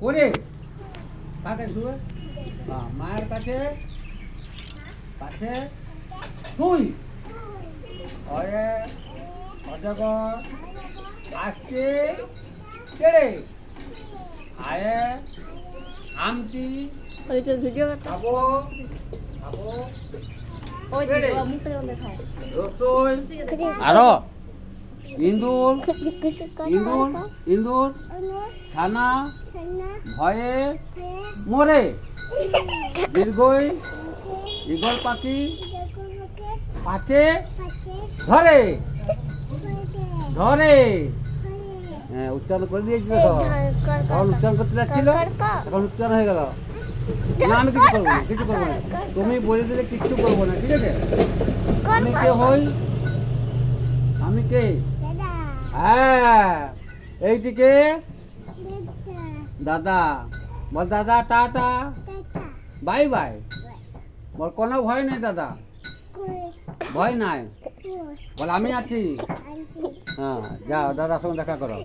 ওরে কাকে শুয়ে মায়ের কাছে কাছে তুই ওরে অজগর আসছে কেড়ে আয়ে আমটি ওই তো ভিডিও খাবো খাবো ওই ভিডিও মুখে দেখায় রসই আরো ইন্দুর ইন্দুর ইন্দুর ছানা ভয়ে মরে দীর্ঘই ঈগল পাখি পাছে ধরে ধরে হ্যাঁ উচ্চারণ করে দিয়েছি তো তখন উচ্চারণ করতে যাচ্ছিল এখন উচ্চারণ হয়ে গেল না আমি কিছু করবো না কিছু করবো না তুমি বলে দিলে কিচ্ছু করবো না ঠিক আছে আমি কে হই আমি কে হ্যাঁ এইটিকে দাদা বল দাদা টাটা বাই বাই বল কোনো ভয় নেই দাদা ভয় নাই বল আমি আছি হ্যাঁ যাও দাদার সঙ্গে দেখা করো